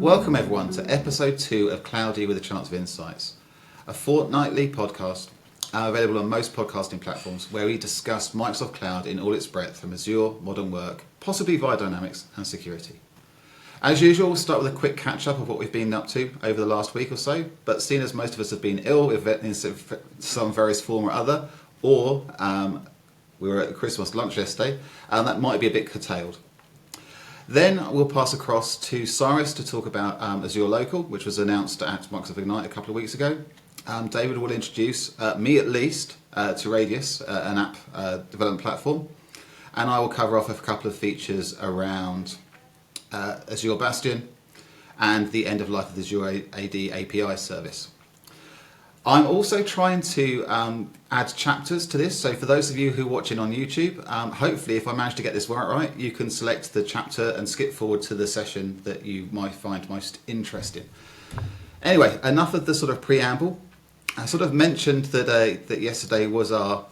welcome everyone to episode 2 of Cloudy with a Chance of Insights, a fortnightly podcast available on most podcasting platforms where we discuss Microsoft Cloud in all its breadth from Azure, modern work, possibly via Dynamics and security. As usual, we'll start with a quick catch-up of what we've been up to over the last week or so, but seeing as most of us have been ill in some various form or other, or we were at Christmas lunch yesterday, that might be a bit curtailed. Then we'll pass across to Cyrus to talk about Azure Local, which was announced at Microsoft Ignite a couple of weeks ago. David will introduce me at least to Radius, an app development platform, and I will cover off a couple of features around Azure Bastion and the end of life of the Azure AD API service. I'm also trying to add chapters to this, so for those of you who are watching on YouTube, hopefully if I manage to get this right, you can select the chapter and skip forward to the session that you might find most interesting. Anyway, enough of the sort of preamble. I sort of mentioned that yesterday was our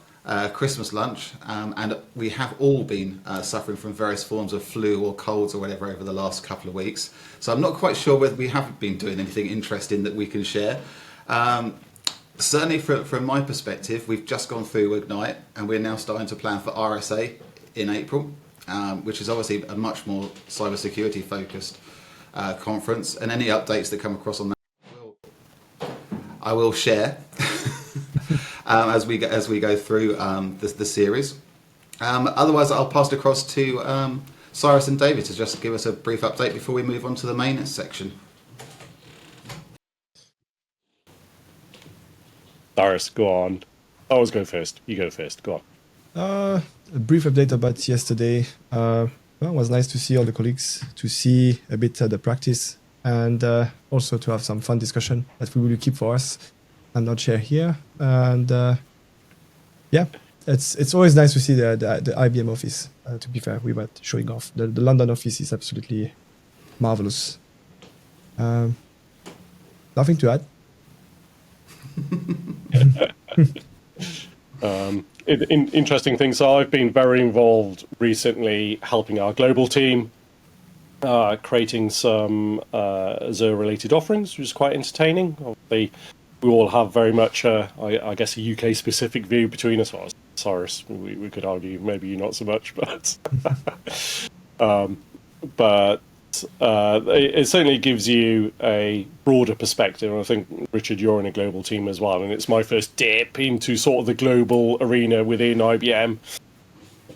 Christmas lunch, and we have all been suffering from various forms of flu or colds or whatever over the last couple of weeks, so I'm not quite sure whether we haven't been doing anything interesting that we can share. Certainly from my perspective, we've just gone through Ignite and we're now starting to plan for RSA in April, which is obviously a much more cybersecurity focused conference, and any updates that come across on that I will share as we go through the series. Otherwise, I'll pass it across to Cyrus and David to just give us a brief update before we move on to the main section. Cyrus, go on. I always go first. You go first. Go on. A brief update about yesterday. Well, it was nice to see all the colleagues, to see a bit the practice, and also to have some fun discussion that we will keep for us and not share here. And yeah, it's always nice to see the IBM office. To be fair, we were showing off. The London office is absolutely marvelous. Nothing to add. Interesting thing. So I've been very involved recently helping our global team creating some Azure-related offerings, which is quite entertaining. Obviously, we all have very much, I guess, a UK-specific view between us. Well, Cyrus, we could argue maybe not so much, but it certainly gives you a broader perspective. And I think, Richard, you're in a global team as well, and it's my first dip into sort of the global arena within IBM,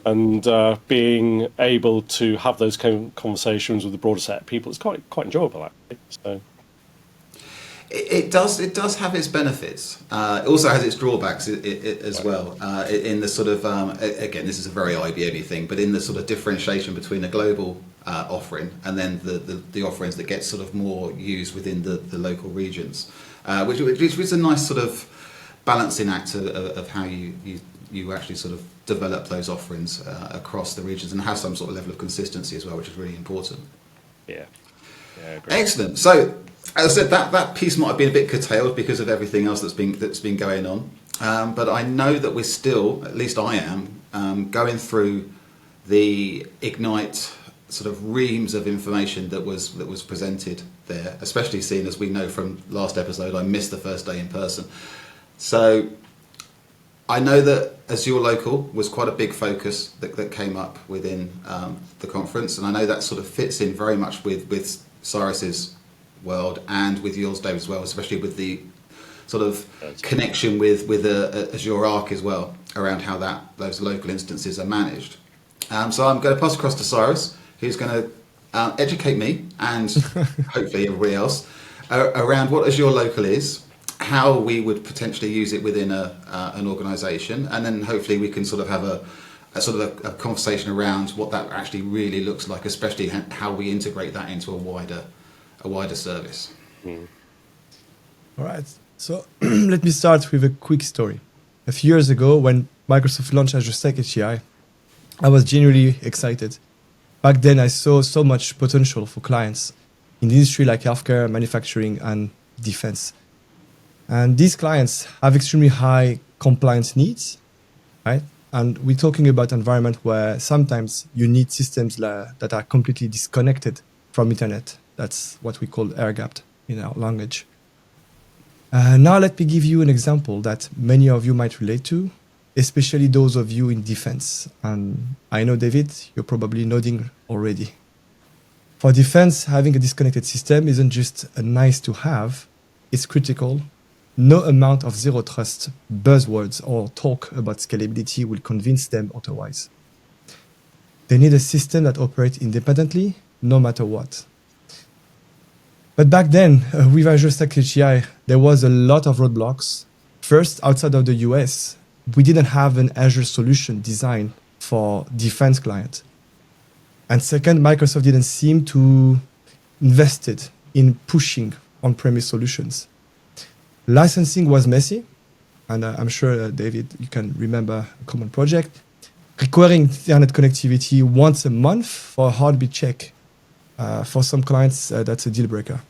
and being able to have those conversations with a broader set of people is quite enjoyable, actually. So. It does have its benefits. It also has its drawbacks as well. In the sort of again, this is a very IBM-y thing, but in the sort of differentiation between a global offering and then the offerings that get sort of more used within the local regions, which is a nice sort of balancing act of how you actually sort of develop those offerings across the regions and have some sort of level of consistency as well, which is really important. Yeah. Excellent. So, as I said, that piece might have been a bit curtailed because of everything else that's been going on. But I know that we're still, at least I am, going through the Ignite sort of reams of information that was presented there, especially seeing as we know from last episode, I missed the first day in person. So I know that Azure Local was quite a big focus that came up within the conference, and I know that sort of fits in very much with Cyrus's world and with yours, David, as well, especially with the sort of connection with Azure Arc as well, around how those local instances are managed. So I'm going to pass across to Cyrus, who's going to educate me and hopefully everybody else around what Azure Local is, how we would potentially use it within an organisation, and then hopefully we can sort of have a conversation around what that actually really looks like, especially how we integrate that into a wider service. All right. So let me start with a quick story. A few years ago, when Microsoft launched Azure Stack API, I was genuinely excited. Back then, I saw so much potential for clients in industry like healthcare, manufacturing, and defense. And these clients have extremely high compliance needs, right? And we're talking about an environment where sometimes you need systems that are completely disconnected from internet. That's what we call air-gapped in our language. Now let me give you an example that many of you might relate to, especially those of you in defense. And I know, David, you're probably nodding already. For defense, having a disconnected system isn't just a nice to have, it's critical. No amount of zero trust buzzwords or talk about scalability will convince them otherwise. They need a system that operates independently, no matter what. But back then, with Azure Stack HCI, there was a lot of roadblocks. First, outside of the US, we didn't have an Azure solution designed for defense clients. And second, Microsoft didn't seem to invested in pushing on-premise solutions. Licensing was messy, and I'm sure, David, you can remember a common project. Requiring internet connectivity once a month for a heartbeat check. For some clients, that's a deal breaker.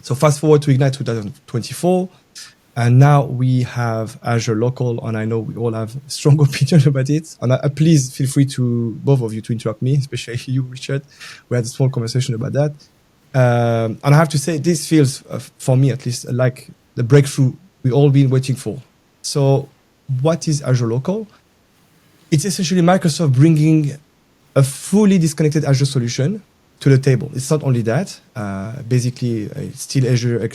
So fast forward to Ignite 2024, and now we have Azure Local, and I know we all have strong opinion about it. And please feel free to, both of you, to interrupt me, especially you, Richard. We had a small conversation about that. And I have to say, this feels, for me at least, like the breakthrough we've all been waiting for. So what is Azure Local? It's essentially Microsoft bringing a fully disconnected Azure solution to the table. It's not only that. Basically, it's still Azure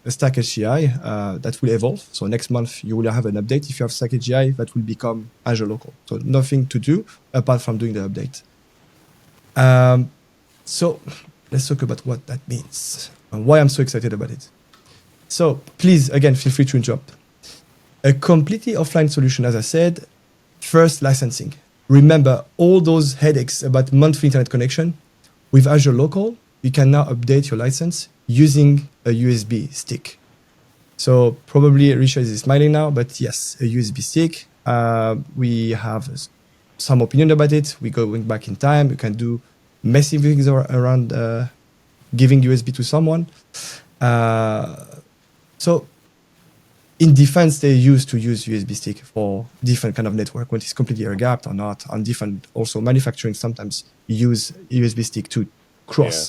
Stack HCI that will evolve. So next month, you will have an update. If you have Stack HCI, that will become Azure Local. So nothing to do apart from doing the update. So let's talk about what that means and why I'm so excited about it. So please, again, feel free to interrupt. A completely offline solution, as I said. First, licensing. Remember all those headaches about monthly internet connection. With Azure Local, you can now update your license using a USB stick. So probably Richard is smiling now, but yes, a USB stick. We have some opinion about it. We're going back in time. You can do messy things around giving USB to someone. So in defense, they used to use USB stick for different kind of network, when it's completely air-gapped or not. And different also manufacturing sometimes use USB stick to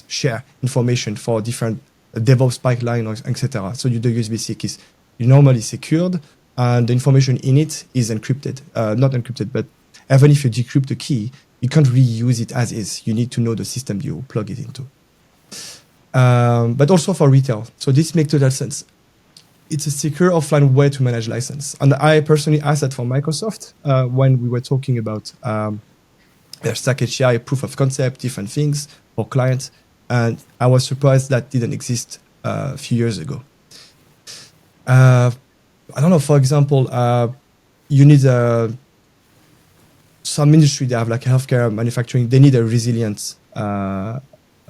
share information for different DevOps pipeline, etc. So the USB stick is normally secured, and the information in it is encrypted. Not encrypted, but even if you decrypt the key, you can't really use it as is. You need to know the system you plug it into. But also for retail. So this makes total sense. It's a secure offline way to manage license. And I personally asked that for Microsoft when we were talking about their Stack HCI, proof of concept, different things for clients. And I was surprised that didn't exist a few years ago. I don't know, for example, you need some industry, they have like healthcare, manufacturing, they need a resilient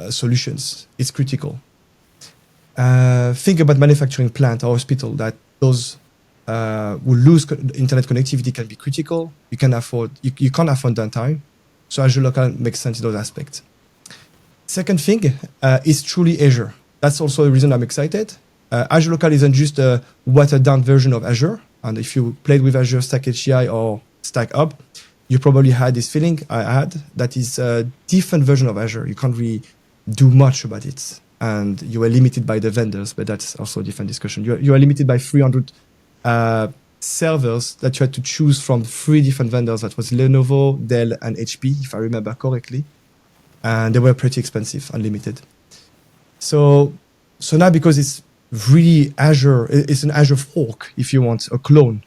solutions. It's critical. Think about manufacturing plant or hospital that those will lose internet connectivity can be critical. You can't afford downtime. So Azure Local makes sense in those aspects. Second thing is truly Azure. That's also a reason I'm excited. Azure Local isn't just a watered down version of Azure. And if you played with Azure Stack HCI or Stack Up, you probably had this feeling I had that is a different version of Azure. You can't really do much about it. And you are limited by the vendors, but that's also a different discussion. You are limited by 300 servers that you had to choose from 3 different vendors. That was Lenovo, Dell, and HP, if I remember correctly. And they were pretty expensive, unlimited. So now because it's really Azure, it's an Azure fork, if you want, a clone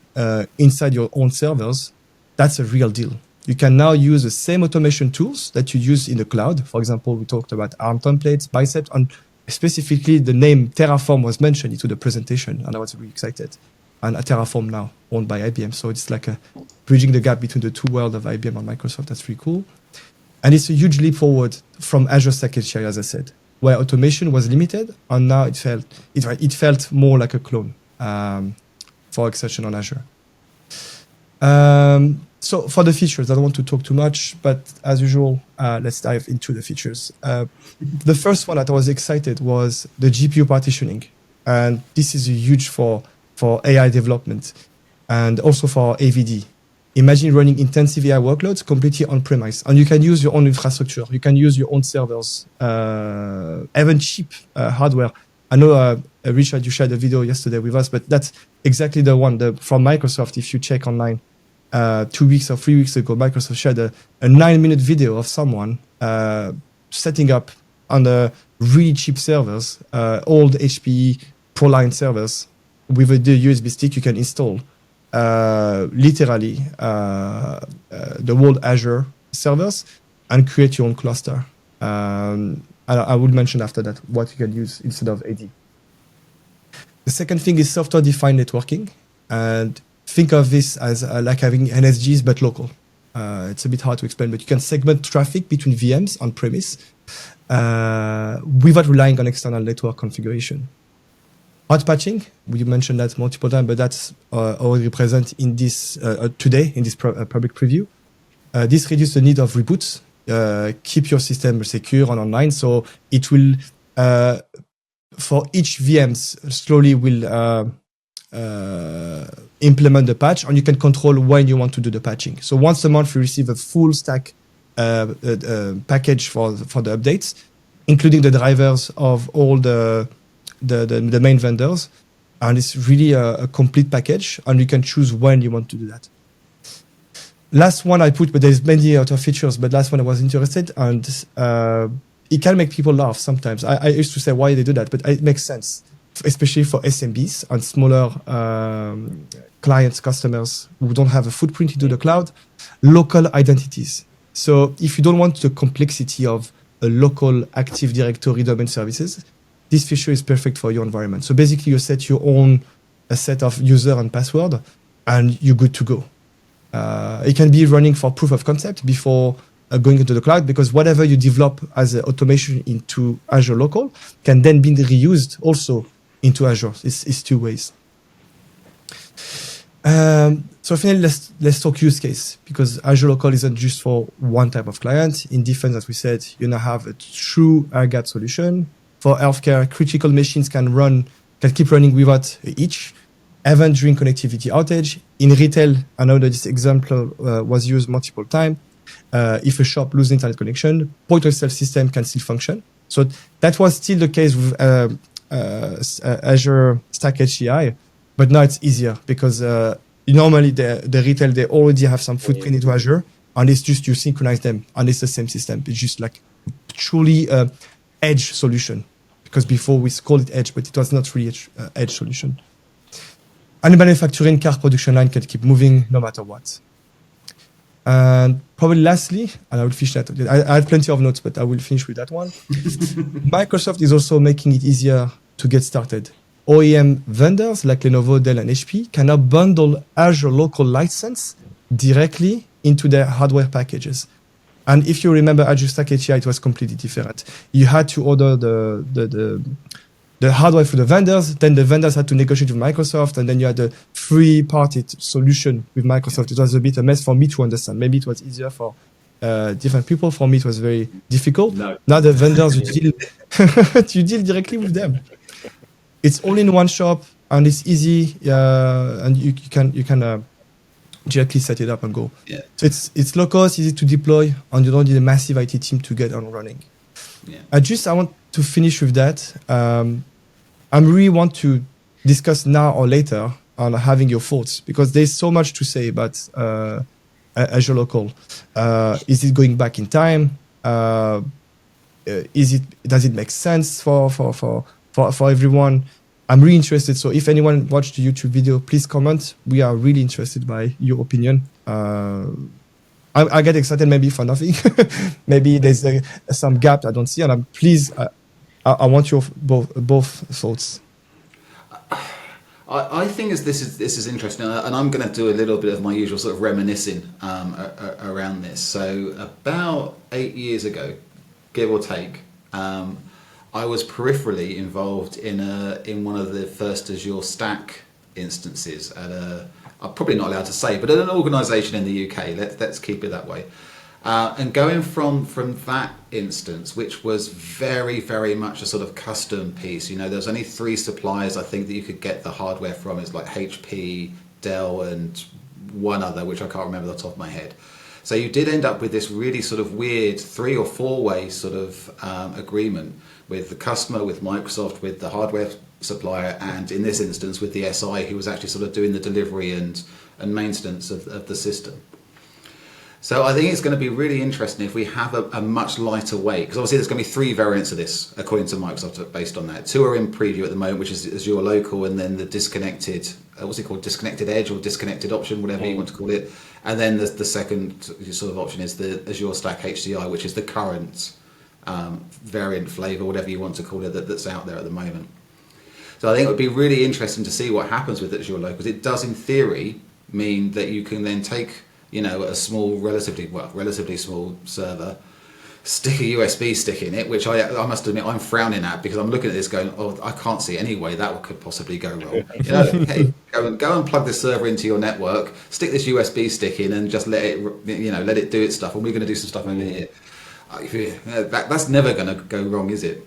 inside your own servers, that's a real deal. You can now use the same automation tools that you use in the cloud. For example, we talked about ARM templates, Bicep, and specifically the name Terraform was mentioned into the presentation, and I was really excited. And a Terraform now owned by IBM. So it's like bridging the gap between the two worlds of IBM and Microsoft. That's really cool. And it's a huge leap forward from Azure Stack HCI, as I said, where automation was limited, and now it felt more like a clone for extension on Azure. So for the features, I don't want to talk too much, but as usual, let's dive into the features. The first one that I was excited was the GPU partitioning. And this is huge for AI development and also for AVD. Imagine running intensive AI workloads completely on-premise, and you can use your own infrastructure. You can use your own servers, even cheap hardware. I know, Richard, you shared a video yesterday with us, but that's exactly the one from Microsoft. If you check online, 2 weeks or 3 weeks ago, Microsoft shared a 9-minute video of someone setting up on the really cheap servers, old HPE ProLine servers, with the USB stick you can install literally the whole Azure servers and create your own cluster. And I will mention after that what you can use instead of AD. The second thing is software-defined networking. And think of this as like having NSGs, but local. It's a bit hard to explain, but you can segment traffic between VMs on premise without relying on external network configuration. Hot patching, we mentioned that multiple times, but that's already present in this today in this public preview. This reduces the need of reboots, keep your system secure and online. So it will, for each VMs, slowly will implement the patch, and you can control when you want to do the patching. So once a month, you receive a full stack package for the updates, including the drivers of all the main vendors, and it's really a complete package, and you can choose when you want to do that. Last one I put, but there's many other features, but last one I was interested, and it can make people laugh sometimes. I used to say why they do that, but it makes sense, especially for SMBs and smaller clients, customers who don't have a footprint into the cloud. Local identities. So if you don't want the complexity of a local Active Directory domain services, this feature is perfect for your environment. So basically, you set your own a set of user and password, and you're good to go. It can be running for proof of concept before going into the cloud, because whatever you develop as an automation into Azure Local can then be reused also into Azure. It's two ways. So finally, let's talk use case, because Azure Local isn't just for one type of client. In defense, as we said, you now have a true air gap solution. For healthcare, critical machines can keep running without each, even during connectivity outage. In retail, I know that this example was used multiple times. If a shop loses internet connection, point of sale system can still function. So that was still the case with Azure Stack HCI, but now it's easier because normally the retail, they already have some footprint into Azure, and it's just you synchronize them, and it's the same system. It's just like truly edge solution, because before we called it edge, but it was not really edge solution. And the manufacturing car production line can keep moving no matter what. And probably lastly, and I will finish that. I have plenty of notes, but I will finish with that one. Microsoft is also making it easier to get started. OEM vendors like Lenovo, Dell, and HP can now bundle Azure Local license directly into their hardware packages. And if you remember Azure Stack HCI, it was completely different. You had to order the hardware for the vendors, then the vendors had to negotiate with Microsoft, and then you had a free-party solution with Microsoft. It was a bit a mess for me to understand. Maybe it was easier for different people. For me, it was very difficult. No. Now the vendors, you deal directly with them. It's all in one shop, and it's easy, and you can directly set it up and go. Yeah. So it's low cost, easy to deploy, and you don't need a massive IT team to get on running. Yeah. I want to finish with that. I really want to discuss now or later on having your thoughts, because there's so much to say about Azure Local. Is it going back in time? Does it make sense for everyone? I'm really interested. So if anyone watched the YouTube video, please comment. We are really interested by your opinion. I get excited maybe for nothing. Maybe there's some gap I don't see, and I want your both thoughts. I think this is interesting, and I'm going to do a little bit of my usual sort of reminiscing around this. So about 8 years ago, give or take, I was peripherally involved in one of the first Azure Stack instances at I'm probably not allowed to say, but at an organisation in the UK. Let's keep it that way. And going from that instance, which was very, very much a sort of custom piece. You know, there's only 3 suppliers I think that you could get the hardware from. It's like HP, Dell, and one other, which I can't remember off the top of my head. So you did end up with this really sort of weird 3 or 4 way sort of agreement with the customer, with Microsoft, with the hardware supplier, and in this instance with the SI who was actually sort of doing the delivery and maintenance of the system. So I think it's going to be really interesting if we have a much lighter weight, because obviously there's going to be 3 variants of this according to Microsoft based on that. 2 are in preview at the moment, which is Azure Local, and then the disconnected, what's it called, disconnected edge or disconnected option, whatever you want to call it. And then the second sort of option is the Azure Stack HCI, which is the current variant flavor, whatever you want to call it, that's out there at the moment. So I think it would be really interesting to see what happens with Azure Local, because it does in theory mean that you can then take, you know, a small, relatively small server, stick a USB stick in it, which I must admit I'm frowning at, because I'm looking at this going, oh, I can't see any way that could possibly go wrong. You know, hey, go and plug this server into your network, stick this USB stick in, and just let it do its stuff, and we're going to do some stuff over here. That's never going to go wrong, is it?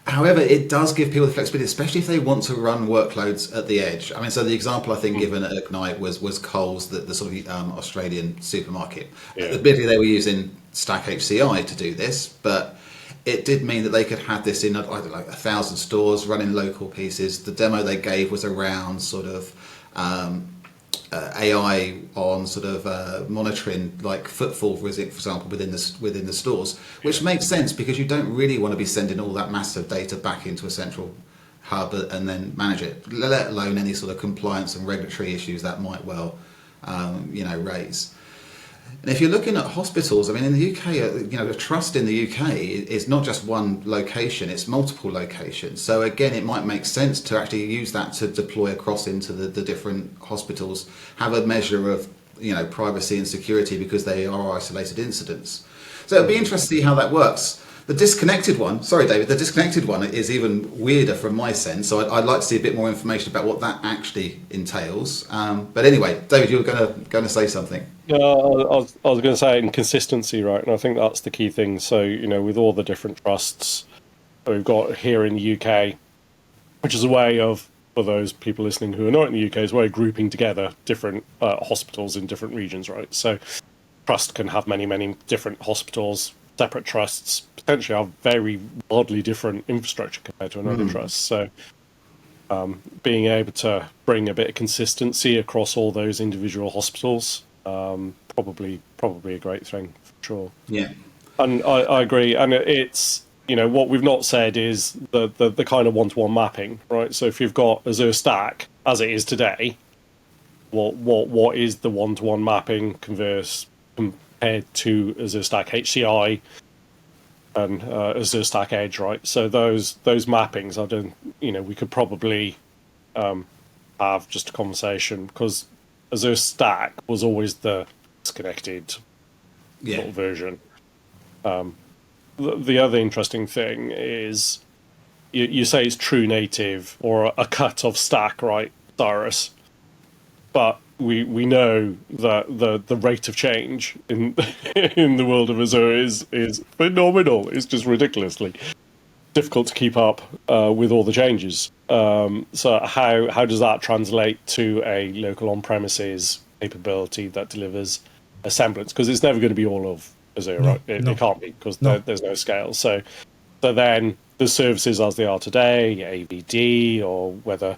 However, it does give people the flexibility, especially if they want to run workloads at the edge. I mean, so the example I think given at Ignite was Coles, the sort of Australian supermarket. Yeah. Admittedly, they were using Stack HCI to do this, but it did mean that they could have this in, I don't know, like 1,000 stores running local pieces. The demo they gave was around sort of AI on sort of monitoring like footfall, for example, within the stores, which makes sense because you don't really want to be sending all that massive data back into a central hub and then manage it, let alone any sort of compliance and regulatory issues that might well raise. And if you're looking at hospitals, I mean, in the UK, the trust in the UK is not just one location, it's multiple locations. So again, it might make sense to actually use that to deploy across into the different hospitals, have a measure of, privacy and security because they are isolated incidents. So it'll be interesting to see how that works. The disconnected one, sorry, David, the disconnected one is even weirder from my sense. So I'd like to see a bit more information about what that actually entails. But anyway, David, you were going to say something. Yeah, I was going to say inconsistency, right? And I think that's the key thing. So, with all the different trusts that we've got here in the UK, which is a way of, for those people listening who are not in the UK, is a way of grouping together different hospitals in different regions, right? So trust can have many, many different hospitals. Separate trusts potentially have very wildly different infrastructure compared to another trust. So being able to bring a bit of consistency across all those individual hospitals, probably a great thing for sure. Yeah, and I agree. And it's what we've not said is the kind of one-to-one mapping, right? So if you've got Azure Stack as it is today, what is the one-to-one mapping compared to Azure Stack HCI and Azure Stack Edge, right? So those mappings, we could probably have just a conversation, because Azure Stack was always the disconnected sort of version. The other interesting thing is you say it's true native or a cut of Stack, right, Cyrus? But we know that the rate of change in in the world of Azure is phenomenal. It's just ridiculously difficult to keep up with all the changes. So how does that translate to a local on-premises capability that delivers a semblance? Because it's never going to be all of Azure, right? It can't be, because there's no scale. So then the services as they are today, AVD, or whether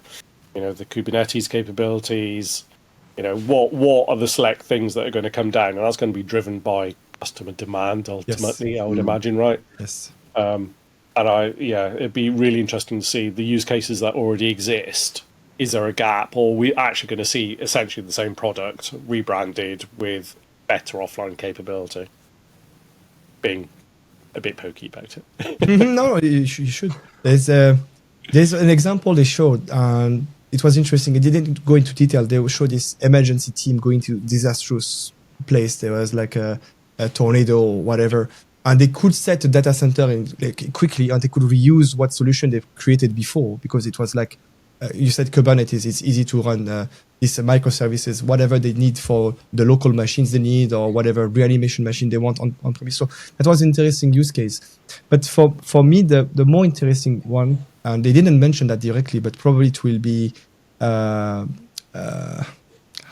the Kubernetes capabilities. What are the select things that are going to come down? And that's going to be driven by customer demand, ultimately, yes. I would imagine, right? Yes. And it'd be really interesting to see the use cases that already exist. Is there a gap, or are we actually going to see essentially the same product rebranded with better offline capability? Being a bit pokey about it. No, you should. There's an example they showed, and it was interesting. It didn't go into detail. They showed this emergency team going to disastrous place. There was like a tornado or whatever, and they could set a data center quickly, and they could reuse what solution they've created before, because it was like you said, Kubernetes. It's easy to run these microservices, whatever they need for the local machines they need, or whatever reanimation machine they want on premise. So that was an interesting use case. But for me, the more interesting one, and they didn't mention that directly, but probably it will be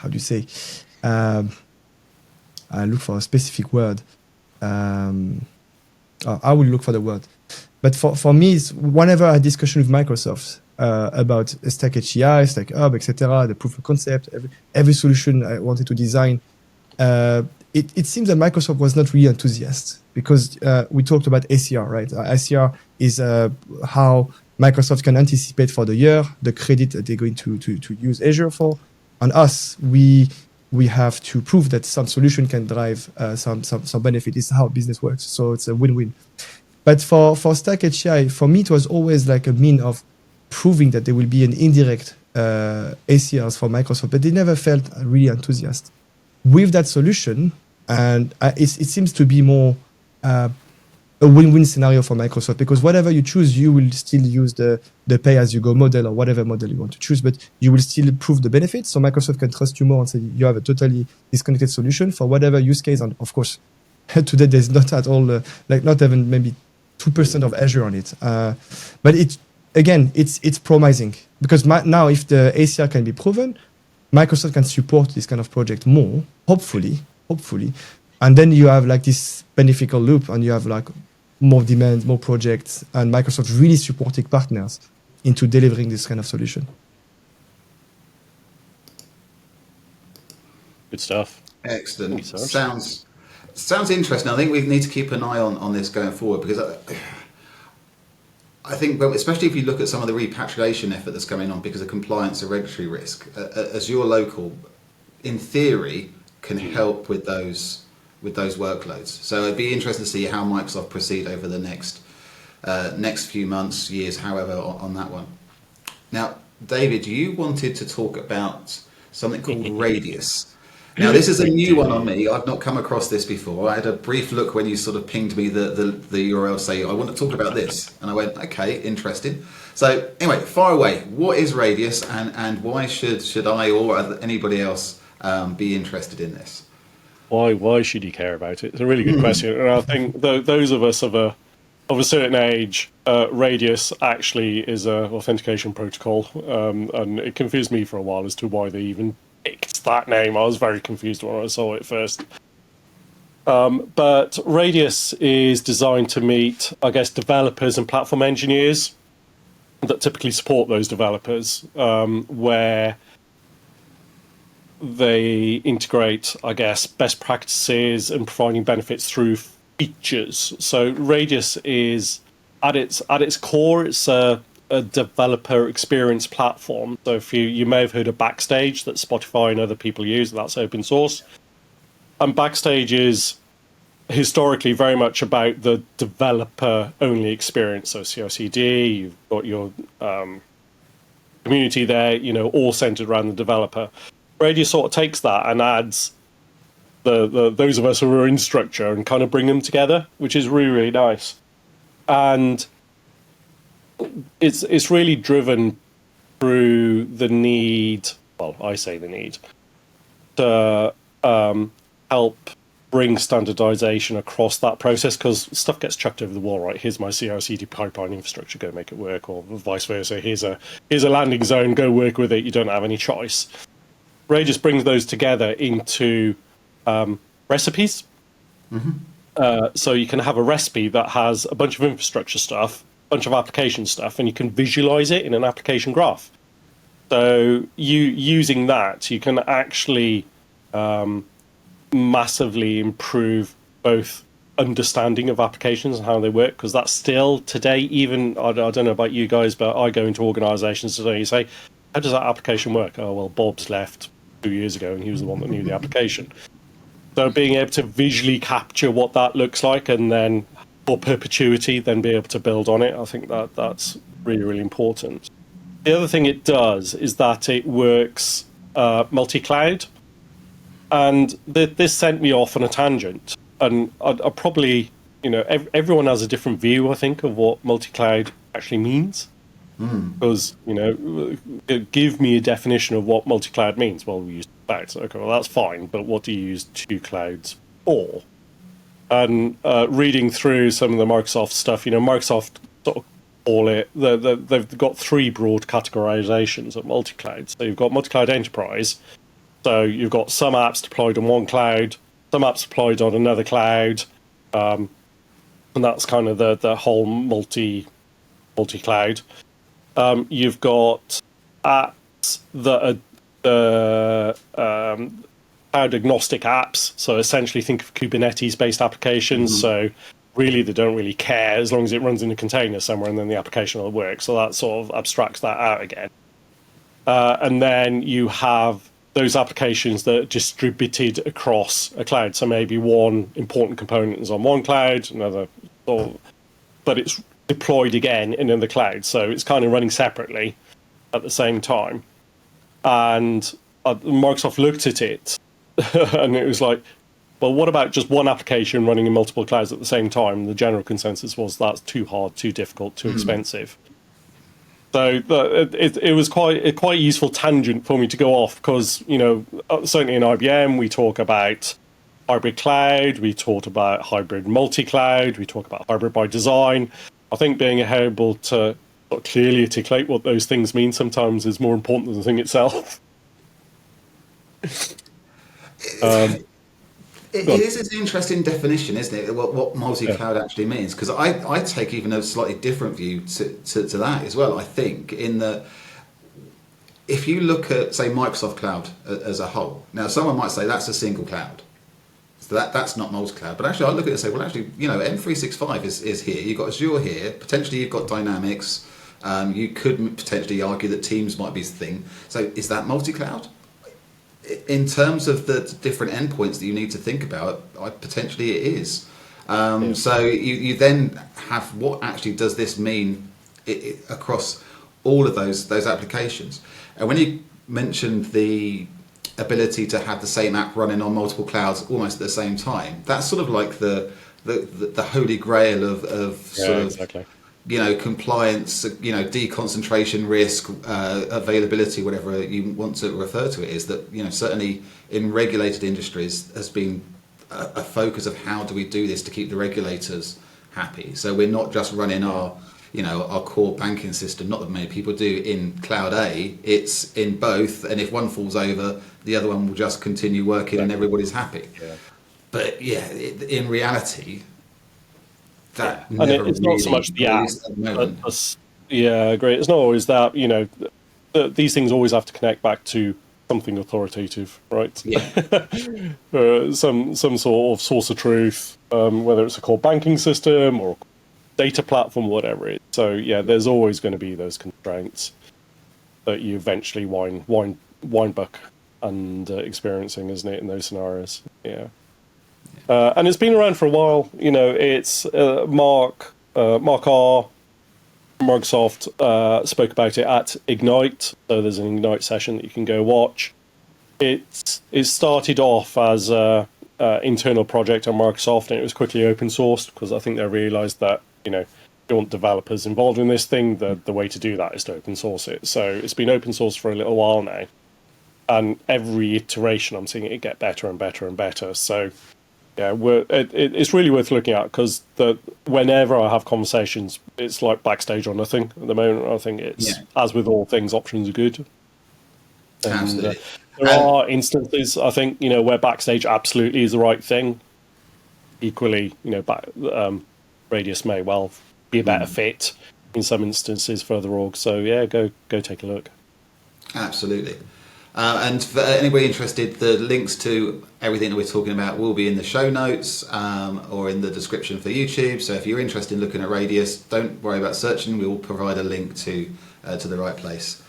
how do you say? I look for a specific word. I will look for the word. But for me, it's whenever I had discussion with Microsoft about Stack HCI, Stack Hub, etc., the proof of concept, every solution I wanted to design, it seems that Microsoft was not really enthusiastic because we talked about ACR, right? ACR is how Microsoft can anticipate for the year the credit that they're going to use Azure for. And us, we have to prove that some solution can drive some benefit. It's how business works. So it's a win-win. But for Stack HCI, for me, it was always like a mean of proving that there will be an indirect ACRs for Microsoft, but they never felt really enthusiastic with that solution. And it seems to be more a win-win scenario for Microsoft, because whatever you choose, you will still use the pay-as-you-go model or whatever model you want to choose, but you will still prove the benefits. So Microsoft can trust you more and say you have a totally disconnected solution for whatever use case. And of course, today there's not at all, not even maybe 2% of Azure on it. But it's promising, because now if the ACR can be proven, Microsoft can support this kind of project more, hopefully. And then you have like this beneficial loop, and you have like more demand, more projects, and Microsoft really supporting partners into delivering this kind of solution. Good stuff. Excellent. Sounds interesting. I think we need to keep an eye on this going forward, because I think, especially if you look at some of the repatriation effort that's going on because of compliance and regulatory risk, Azure Local, in theory, can help with those workloads. So it'd be interesting to see how Microsoft proceed over the next few months, years, however, on that one. Now, David, you wanted to talk about something called Radius. Now, this is a new one on me. I've not come across this before. I had a brief look when you sort of pinged me the URL, say, I want to talk about this. And I went, okay, interesting. So anyway, far away. What is Radius, and why should I or anybody else be interested in this? Why should you care about it? It's a really good question. And I think those of us of a certain age, Radius actually is a authentication protocol. And it confused me for a while as to why they even picked that name. I was very confused when I saw it first. But Radius is designed to meet, I guess, developers and platform engineers that typically support those developers, where they integrate, I guess, best practices and providing benefits through features. So Radius is, at its core, it's a developer experience platform. So if you may have heard of Backstage that Spotify and other people use, that's open source. And Backstage is historically very much about the developer only experience. So CI/CD, you've got your community there, all centered around the developer. Radius sort of takes that and adds those of us who are in structure and kind of bring them together, which is really, really nice. And it's really driven through the need, well, I say the need, to help bring standardization across that process, because stuff gets chucked over the wall, right? Here's my CI/CD pipeline infrastructure, go make it work, or vice versa. Here's a landing zone, go work with it, you don't have any choice. Radius brings those together into recipes. So you can have a recipe that has a bunch of infrastructure stuff, a bunch of application stuff, and you can visualize it in an application graph. So using that, you can actually massively improve both understanding of applications and how they work, because that's still today, even, I don't know about you guys, but I go into organizations today, you say, how does that application work? Oh, well, Bob's left 2 years ago and he was the one that knew the application. So being able to visually capture what that looks like, and then for perpetuity, then be able to build on it, I think that's really, really important. The other thing it does is that it works multi-cloud. And this sent me off on a tangent. And I probably, everyone has a different view, I think, of what multi-cloud actually means. Because, give me a definition of what multi-cloud means. Well, we use clouds. Okay, well, that's fine. But what do you use two clouds for? And reading through some of the Microsoft stuff, Microsoft sort of call it, they've got three broad categorizations of multi-cloud. So you've got multi-cloud enterprise. So you've got some apps deployed on one cloud, some apps deployed on another cloud, and that's kind of the whole multi-cloud. You've got apps that are cloud agnostic apps. So essentially think of Kubernetes-based applications. So really they don't really care as long as it runs in a container somewhere and then the application will work. So that sort of abstracts that out again. And then you have those applications that are distributed across a cloud. So maybe one important component is on one cloud, another, but it's deployed again in another cloud. So it's kind of running separately at the same time. And Microsoft looked at it and it was like, well, what about just one application running in multiple clouds at the same time? The general consensus was that's too hard, too difficult, too expensive. So it was quite a useful tangent for me to go off because, certainly in IBM, we talk about hybrid cloud, we talk about hybrid multi-cloud, we talk about hybrid by design. I think being able to clearly articulate what those things mean sometimes is more important than the thing itself. It is an interesting definition, isn't it? What multi-cloud actually means, because I take even a slightly different view to that as well. I think in that if you look at, say, Microsoft Cloud as a whole, now someone might say that's a single cloud, so that's not multi-cloud. But actually, I look at it and say, well, actually, M365 is here. You've got Azure here. Potentially, you've got Dynamics. You could potentially argue that Teams might be the thing. So is that multi-cloud? In terms of the different endpoints that you need to think about, potentially it is. So you then have, what actually does this mean across all of those applications? And when you mentioned the ability to have the same app running on multiple clouds almost at the same time, that's sort of like the holy grail of sort of exactly. Compliance, deconcentration risk, availability, whatever you want to refer to it, is that, certainly in regulated industries has been a focus of how do we do this to keep the regulators happy. So we're not just running our core banking system, not that many people do, in Cloud A, it's in both. And if one falls over, the other one will just continue working and everybody's happy. Yeah. But in reality, that and it's not so much the app. I agree. It's not always that. These things always have to connect back to something authoritative, right? Yeah. Some sort of source of truth, whether it's a core banking system or data platform, whatever it is. So there's always going to be those constraints that you eventually wind back and experiencing, isn't it, in those scenarios? Yeah. And it's been around for a while. It's Mark R. Microsoft spoke about it at Ignite. So there's an Ignite session that you can go watch. It started off as an internal project on Microsoft, and it was quickly open sourced because I think they realised that you want developers involved in this thing. The way to do that is to open source it. So it's been open source for a little while now, and every iteration I'm seeing it get better and better and better. So. Yeah, it's really worth looking at because whenever I have conversations, it's like backstage or nothing at the moment. I think it's, as with all things, options are good. And, absolutely. There are instances, I think, where backstage absolutely is the right thing. Equally, Radius may well be a better fit in some instances for other orgs. So, go take a look. Absolutely. And for anybody interested, the links to everything that we're talking about will be in the show notes or in the description for YouTube. So if you're interested in looking at Radius, don't worry about searching. We will provide a link to the right place.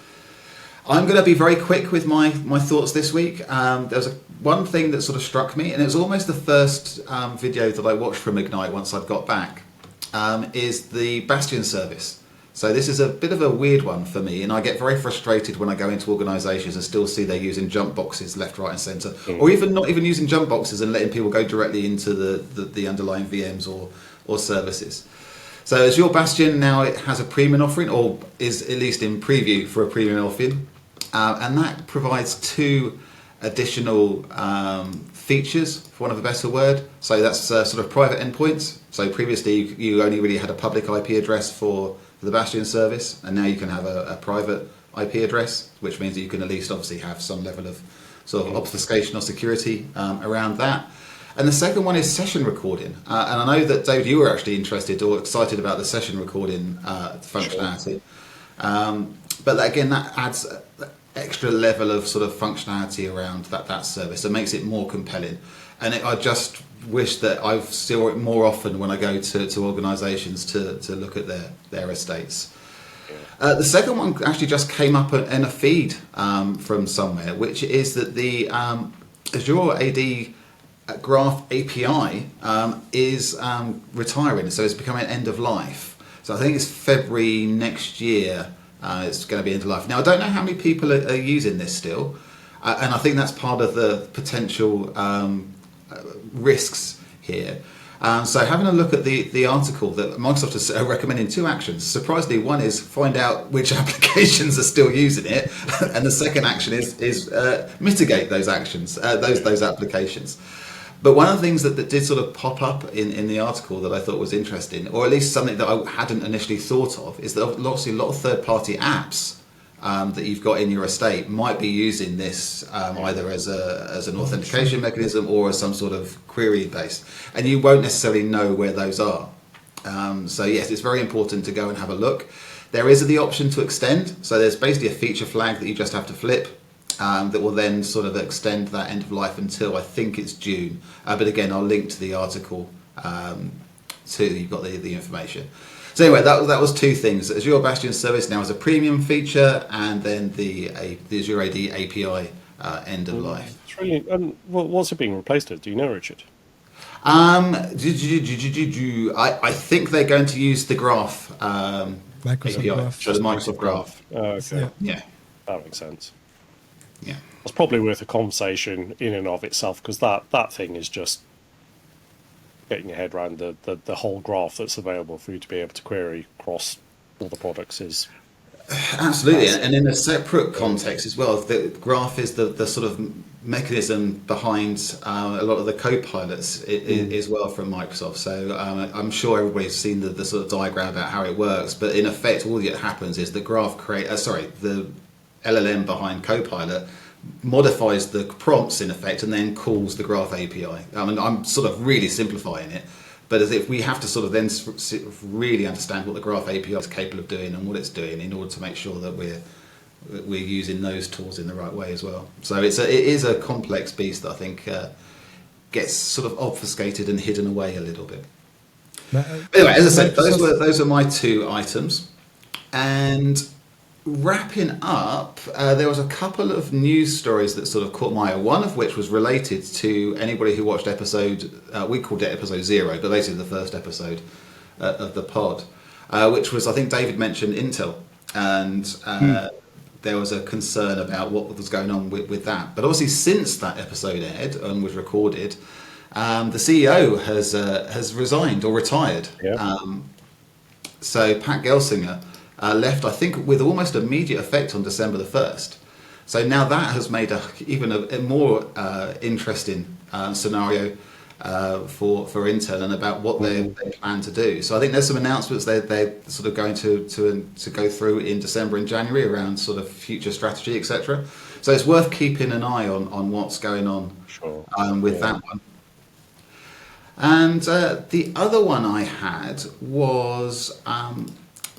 I'm going to be very quick with my thoughts this week. There was one thing that sort of struck me, and it was almost the first video that I watched from Ignite once I'd got back, is the Bastion service. So this is a bit of a weird one for me, and I get very frustrated when I go into organisations and still see they're using jump boxes left, right and centre, or even not even using jump boxes and letting people go directly into the underlying VMs or services. So Azure Bastion now it has a premium offering, or is at least in preview for a premium offering, and that provides 2 additional features, for want of a better word. So that's sort of private endpoints. So previously you only really had a public IP address for the Bastion service, and now you can have a private IP address, which means that you can at least obviously have some level of sort of obfuscation or security around that. And the second one is session recording. And I know that, David, you were actually interested or excited about the session recording functionality. But again, that adds an extra level of sort of functionality around that service. It makes it more compelling. And I just wish that I saw it more often when I go to organisations to look at their estates. The second one actually just came up in a feed from somewhere, which is that the Azure AD Graph API is retiring, so it's becoming end of life. So I think it's February next year. It's going to be end of life. Now I don't know how many people are using this still, and I think that's part of the potential risks here. So having a look at the article that Microsoft is recommending 2 actions. Surprisingly, one is find out which applications are still using it, and the second action is mitigate those actions, those applications. But one of the things that did sort of pop up in the article that I thought was interesting, or at least something that I hadn't initially thought of, is that obviously a lot of third-party apps that you've got in your estate might be using this either as an authentication mechanism or as some sort of query based, and you won't necessarily know where those are. So yes, it's very important to go and have a look. There is the option to extend, so there's basically a feature flag that you just have to flip that will then sort of extend that end of life until I think it's June. But again, I'll link to the article so you've got the information. So anyway, that was 2 things. Azure Bastion service now has a premium feature, and then the Azure AD API end of life. It's really, what's it being replaced with? Do you know, Richard? I think they're going to use the Graph Microsoft API, Graph. so the Microsoft Graph. Okay. Yeah. That makes sense. Yeah. It's probably worth a conversation in and of itself, because that thing is just getting your head around the whole graph that's available for you to be able to query across all the products is Absolutely, and in a separate context as well, the Graph is the sort of mechanism behind a lot of the co-pilots as well from Microsoft. So I'm sure everybody's seen the sort of diagram about how it works, but in effect all that happens is the Graph the LLM behind Copilot modifies the prompts in effect and then calls the Graph API. I mean, I'm sort of really simplifying it, but as if we have to sort of then really understand what the Graph API is capable of doing and what it's doing in order to make sure that we're using those tools in the right way as well. So it is a complex beast that I think gets sort of obfuscated and hidden away a little bit. Anyway, as I said, those are my 2 items. And wrapping up, there was a couple of news stories that sort of caught my eye, one of which was related to anybody who watched we called it episode 0, but basically the first episode of the pod, which was, I think David mentioned Intel, and there was a concern about what was going on with that. But obviously since that episode aired and was recorded, the CEO has resigned or retired. Yeah. So Pat Gelsinger left, I think, with almost immediate effect on December the 1st. So now that has made even a more interesting scenario for Intel and about what they plan to do. So I think there's some announcements they're sort of going to go through in December and January around sort of future strategy, etc. So it's worth keeping an eye on what's going on with that one. And the other one I had was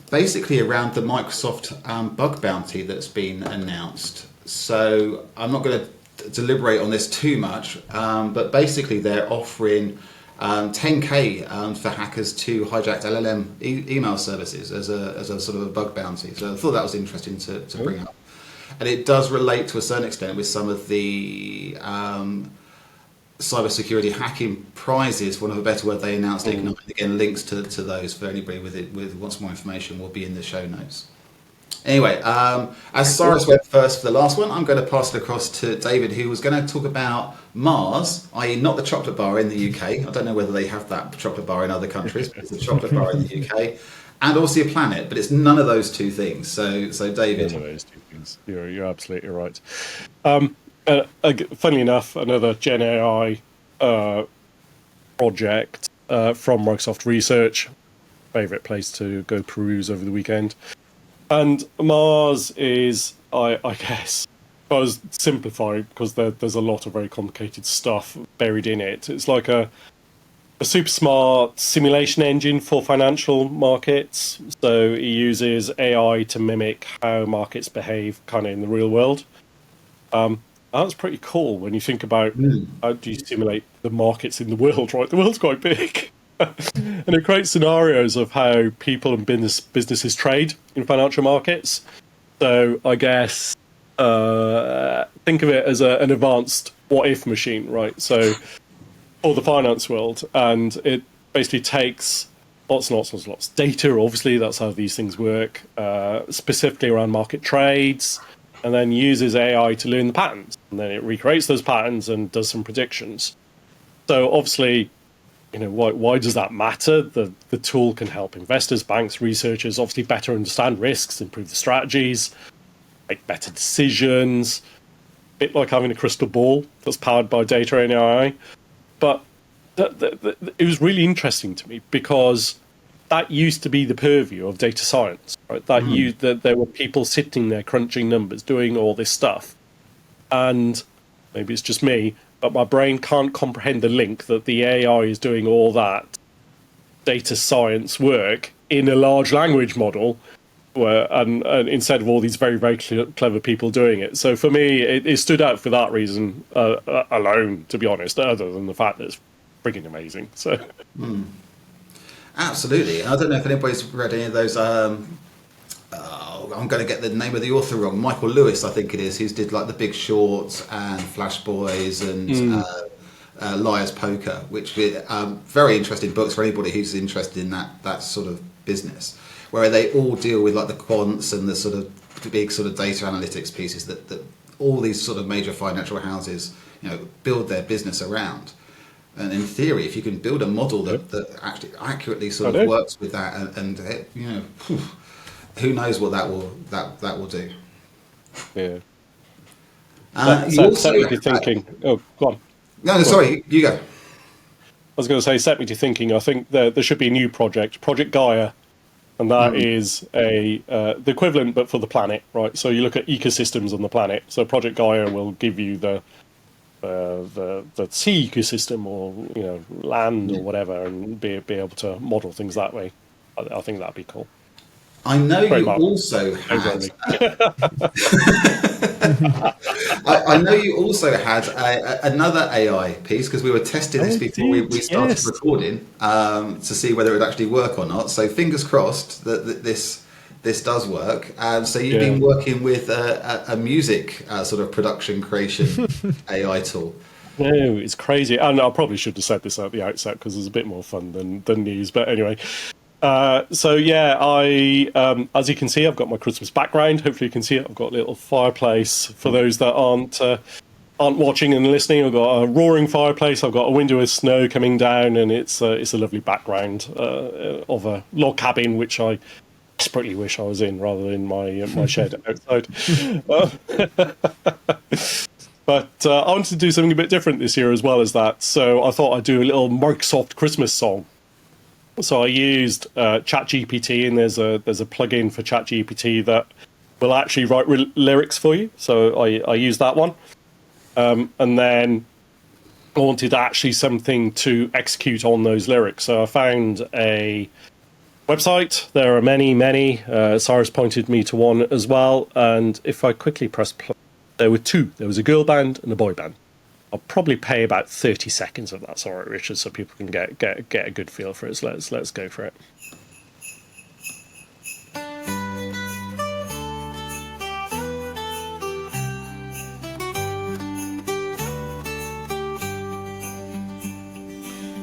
basically around the Microsoft bug bounty that's been announced. So I'm not going to deliberate on this too much, but basically they're offering $10K for hackers to hijack LLM email services as a sort of a bug bounty. So I thought that was interesting to bring up. And it does relate to a certain extent with some of the cybersecurity hacking prizes, for want of a better word, they announced. Again, links to those for anybody with wants more information will be in the show notes. Anyway, as Cyrus went first for the last one, I'm going to pass it across to David, who was going to talk about Mars, i.e. not the chocolate bar in the UK. I don't know whether they have that chocolate bar in other countries, but it's a chocolate bar in the UK. And also a planet, but it's none of those 2 things. So David. None of those 2 things. You're absolutely right. Funnily enough, another Gen AI project from Microsoft Research. Favorite place to go peruse over the weekend. And Mars is, I guess, was simplify because there's a lot of very complicated stuff buried in it. It's like a super smart simulation engine for financial markets. So it uses AI to mimic how markets behave kind of in the real world. That's pretty cool when you think about how do you simulate the markets in the world, right? The world's quite big. And it creates scenarios of how people and businesses trade in financial markets. So I guess think of it as an advanced what-if machine, right? So for the finance world, and it basically takes lots and lots of data. Obviously, that's how these things work, specifically around market trades, and then uses AI to learn the patterns, and then it recreates those patterns and does some predictions. So obviously, why does that matter? The tool can help investors, banks, researchers obviously better understand risks, improve the strategies, make better decisions. A bit like having a crystal ball that's powered by data and AI. But it was really interesting to me because that used to be the purview of data science, right? That there were people sitting there crunching numbers, doing all this stuff. And maybe it's just me, but my brain can't comprehend the link that the AI is doing all that data science work in a large language model, and instead of all these very, very clever people doing it. So for me, it stood out for that reason alone, to be honest, other than the fact that it's frigging amazing. So, Absolutely. I don't know if anybody's read any of those. I'm going to get the name of the author wrong. Michael Lewis, I think it is, who's did like The Big Short and Flash Boys and Liar's Poker, which are very interesting books for anybody who's interested in that sort of business, where they all deal with like the quants and the sort of the big sort of data analytics pieces that all these sort of major financial houses build their business around. And in theory, if you can build a model that actually accurately sort of works with that, and who knows what that will do. Yeah. Set me to thinking. Oh, go on. No, sorry, you go. I was going to say, set me to thinking. I think there should be a new project, Project Gaia, and that is the equivalent, but for the planet, right? So you look at ecosystems on the planet. So Project Gaia will give you the sea ecosystem, or land or whatever, and be able to model things that way. I think that'd be cool. I know you also had. I know you also had another AI piece, because we were testing this before we started recording to see whether it would actually work or not. So fingers crossed that this does work. So you've been working with a music sort of production creation AI tool. No, it's crazy. And I probably should have said this at the outset because it's a bit more fun than news. But anyway, so yeah, as you can see, I've got my Christmas background. Hopefully you can see it. I've got a little fireplace for those that aren't watching and listening. I've got a roaring fireplace. I've got a window of snow coming down, and it's a lovely background of a log cabin, which I desperately wish I was in rather than my shed outside. But I wanted to do something a bit different this year as well as that. So I thought I'd do a little Microsoft Christmas song. So I used ChatGPT, and there's a plugin for ChatGPT that will actually write lyrics for you. So I used that one. And then I wanted actually something to execute on those lyrics. So I found a website. There are many. Cyrus pointed me to one as well. And if I quickly press play, there were two. There was a girl band and a boy band. I'll probably pay about 30 seconds of that, sorry, Richard, so people can get a good feel for it. So let's go for it.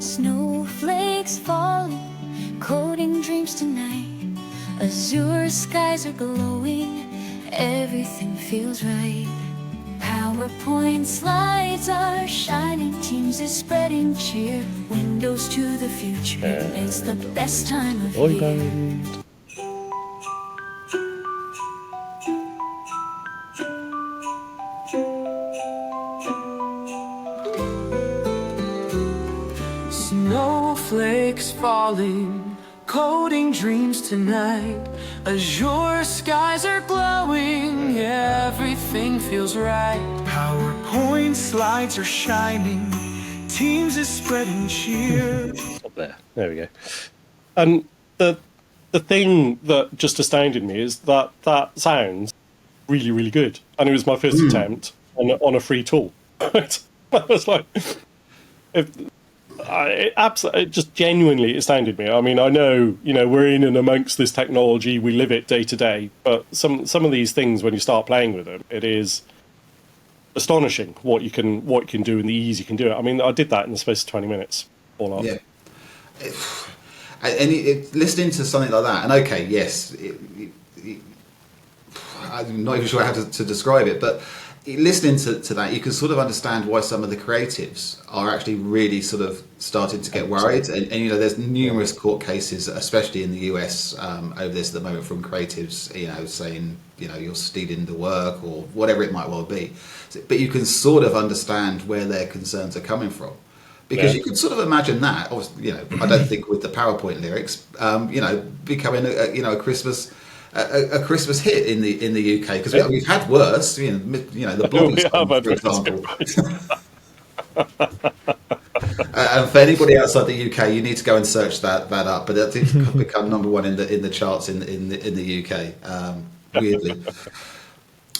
Snowflakes falling, coating dreams tonight. Azure skies are glowing, everything feels right. PowerPoint slides are shining, Teams is spreading cheer. Windows to the future, it's the best time of year. Snowflakes falling, coding dreams tonight. Azure skies are glowing, everything feels right. PowerPoint slides are shining, Teams is spreading cheer. Up there we go. And the thing that just astounded me is that sounds really, really good. And it was my first attempt on a free tool. Right? I was like, it just genuinely astounded me. I mean, I know, we're in and amongst this technology, we live it day to day, but some of these things, when you start playing with them, it is astonishing what you can do and the ease you can do it. I mean, I did that in the space of 20 minutes. All up. Yeah. And listening to something like that, and okay, yes, I'm not even sure how to describe it, but listening to that, you can sort of understand why some of the creatives are actually really sort of starting to get worried. And there's numerous court cases, especially in the US, over this at the moment, from creatives, saying, you're stealing the work or whatever it might well be. But you can sort of understand where their concerns are coming from. Because you can sort of imagine that, I don't think with the PowerPoint lyrics, becoming a Christmas hit in the UK, because we've had worse, the blogging song, for example. And for anybody outside the UK, you need to go and search that up. But that did become number one in the charts in the UK, weirdly.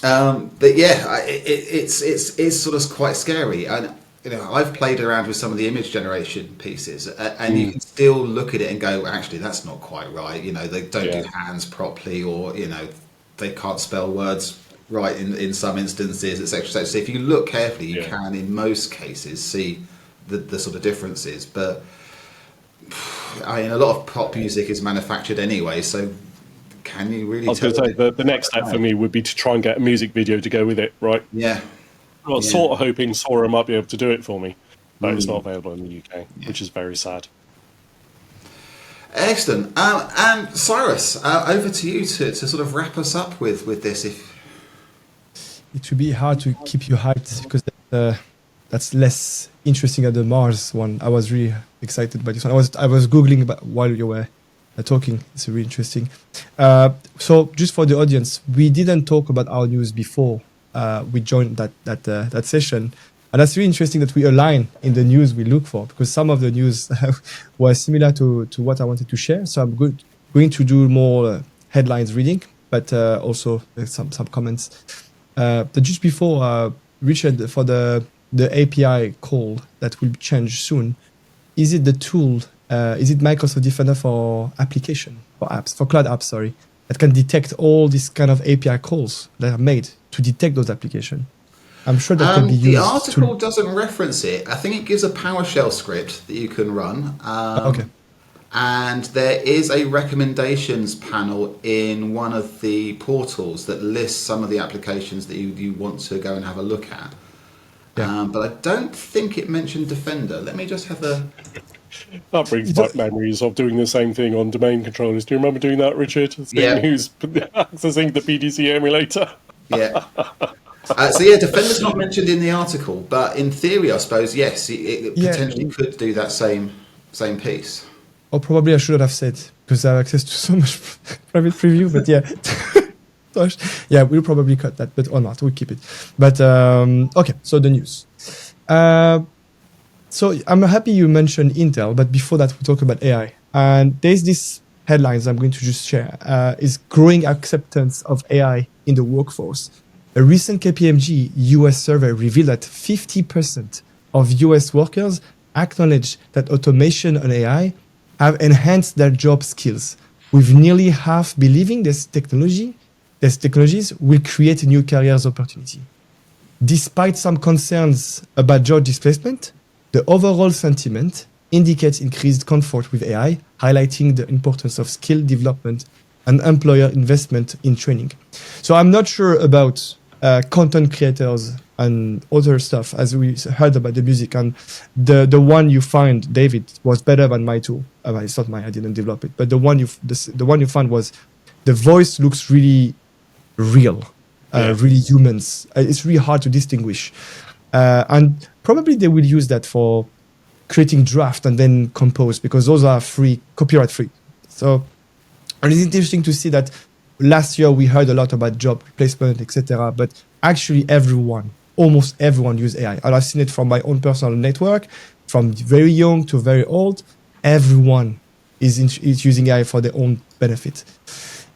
But yeah, it's sort of quite scary. And I've played around with some of the image generation pieces, and you can still look at it and go, actually, that's not quite right. They don't do hands properly, or they can't spell words right in some instances, etc. So if you look carefully, you can, in most cases, see the sort of differences. But I mean, a lot of pop music is manufactured anyway, so can you really? I was going to say the next step for me would be to try and get a music video to go with it, right? Yeah. I was sort of hoping Sora might be able to do it for me, but it's not available in the UK, which is very sad. Excellent. And Cyrus, over to you to sort of wrap us up with this. It would be hard to keep you hyped, because that's less interesting than the Mars one. I was really excited by this one. I was Googling about while you were talking. It's really interesting. So just for the audience, we didn't talk about our news before we joined that session, and that's really interesting that we align in the news we look for, because some of the news was similar to what I wanted to share. So I'm going to do more headlines reading, but also some comments. But just before, Richard, for the API call that will change soon, is it the tool? Is it Microsoft Defender for application, for apps, for cloud apps? Sorry, that can detect all these kind of API calls that are made to detect those applications. I'm sure that can be used. The article doesn't reference it. I think it gives a PowerShell script that you can run. Okay. And there is a recommendations panel in one of the portals that lists some of the applications that you want to go and have a look at. Yeah. But I don't think it mentioned Defender. Let me just have a... That brings back memories of doing the same thing on domain controllers. Do you remember doing that, Richard? Who's accessing the PDC emulator? Yeah. Defender's not mentioned in the article, but in theory, I suppose, yes, it potentially could do that same piece. Or probably I shouldn't have said, because I have access to so much private preview, but yeah. Gosh. Yeah, we'll probably cut that, but or not, we'll keep it. But okay, so the news. So I'm happy you mentioned Intel, but before that, we'll talk about AI. And there's this headlines I'm going to just share, is growing acceptance of AI in the workforce. A recent KPMG US survey revealed that 50% of US workers acknowledge that automation and AI have enhanced their job skills, with nearly half believing these technologies will create a new careers opportunity. Despite some concerns about job displacement, the overall sentiment indicates increased comfort with AI, highlighting the importance of skill development and employer investment in training. So I'm not sure about content creators and other stuff, as we heard about the music, and the one you find, David, was better than my tool. It's not mine, I didn't develop it, but the one you found was, the voice looks really real, really humans. It's really hard to distinguish, and probably they will use that for creating draft and then compose, because those are free, copyright free. So, and it's interesting to see that last year we heard a lot about job replacement, etc. But actually, almost everyone, use AI, and I've seen it from my own personal network, from very young to very old. Everyone is using AI for their own benefit.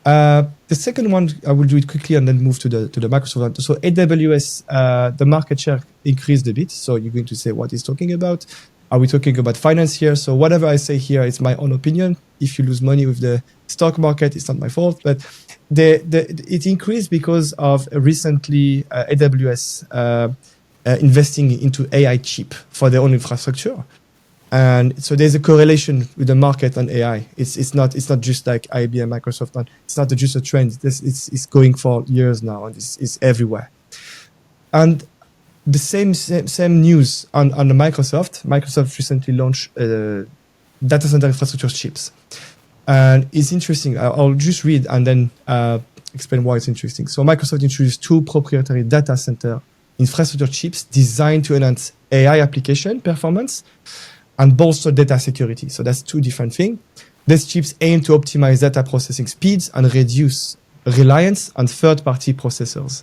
The second one, I will do it quickly and then move to the Microsoft one. So AWS, the market share increased a bit. So you're going to say what he's talking about. Are we talking about finance here? So whatever I say here, it's my own opinion. If you lose money with the stock market, it's not my fault. But it increased because of recently AWS investing into AI chip for their own infrastructure. And so there's a correlation with the market and AI. It's not just like IBM, Microsoft. It's not just a trend. It's going for years now, and it's everywhere. And the same news on the Microsoft. Microsoft recently launched data center infrastructure chips, and it's interesting. I'll just read and then explain why it's interesting. So Microsoft introduced 2 proprietary data center infrastructure chips designed to enhance AI application performance and bolster data security. So that's 2 different things. These chips aim to optimize data processing speeds and reduce reliance on third-party processors,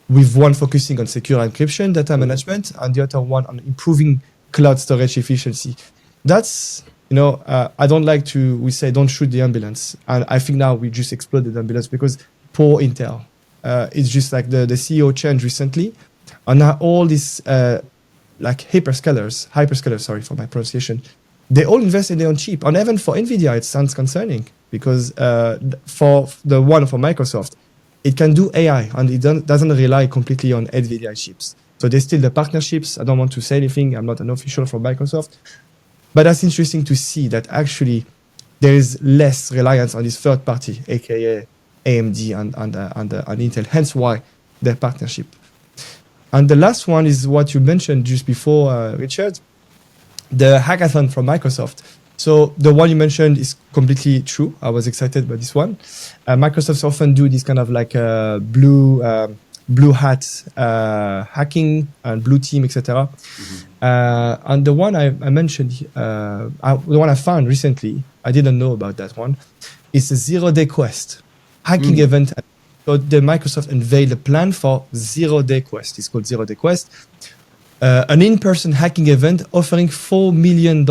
with one focusing on secure encryption, data management, and the other one on improving cloud storage efficiency. That's, I don't like we say don't shoot the ambulance. And I think now we just exploded the ambulance because poor Intel. It's just like the CEO changed recently. And now all these like hyperscalers, sorry for my pronunciation, they all invest in their own chip. And even for NVIDIA, it sounds concerning because for the one for Microsoft, it can do AI and it doesn't rely completely on NVIDIA chips. So there's still the partnerships. I don't want to say anything. I'm not an official from Microsoft. But that's interesting to see that actually there is less reliance on this third party, aka AMD and Intel, hence why their partnership. And the last one is what you mentioned just before, Richard, the hackathon from Microsoft. So the one you mentioned is completely true. I was excited by this one. Microsoft often do this kind of like blue hat hacking and blue team, etc. Mm-hmm. And the one I mentioned, the one I found recently, I didn't know about that one. It's a 0-day quest hacking event. So the Microsoft unveiled a plan for 0-day quest. It's called 0-day quest, an in-person hacking event offering $4 million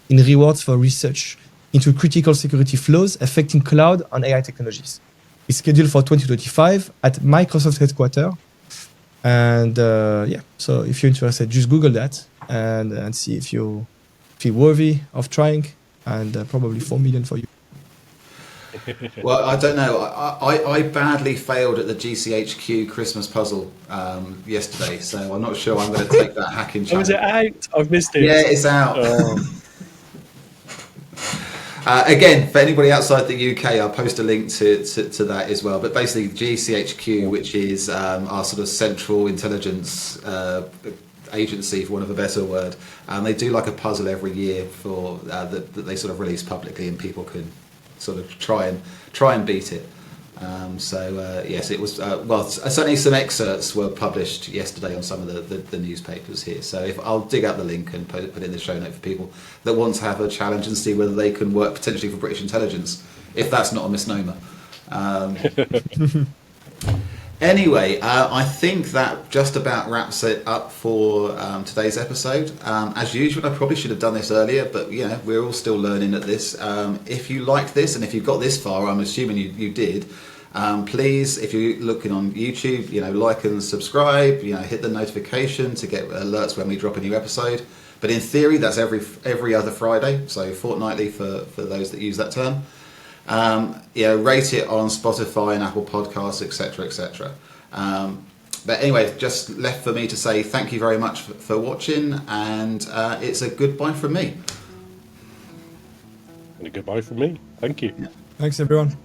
in rewards for research into critical security flows affecting cloud and AI technologies. It's scheduled for 2025 at Microsoft headquarters. And so if you're interested, just Google that and see if you feel worthy of trying, and probably 4 million for you. Well, I don't know. I badly failed at the GCHQ Christmas puzzle yesterday, so I'm not sure I'm going to take that hacking challenge. Oh, is it out? I've missed it. Yeah, it's out. Again, for anybody outside the UK, I'll post a link to that as well. But basically, GCHQ, which is our sort of central intelligence agency, for want of a better word, they do like a puzzle every year for that they sort of release publicly, and people can sort of try and beat it. Yes, it was. Certainly some excerpts were published yesterday on some of the newspapers here. So if I'll dig out the link and put it in the show note for people that want to have a challenge and see whether they can work potentially for British intelligence, if that's not a misnomer. Anyway, I think that just about wraps it up for today's episode. As usual, I probably should have done this earlier, but we're all still learning at this. If you liked this, and if you've got this far, I'm assuming you did, please, if you're looking on YouTube, like and subscribe, hit the notification to get alerts when we drop a new episode. But in theory, that's every other Friday, so fortnightly for those that use that term. Rate it on Spotify and Apple Podcasts, etc. But anyway, just left for me to say thank you very much for watching, and it's a goodbye from me. And a goodbye from me. Thank you. Thanks, everyone.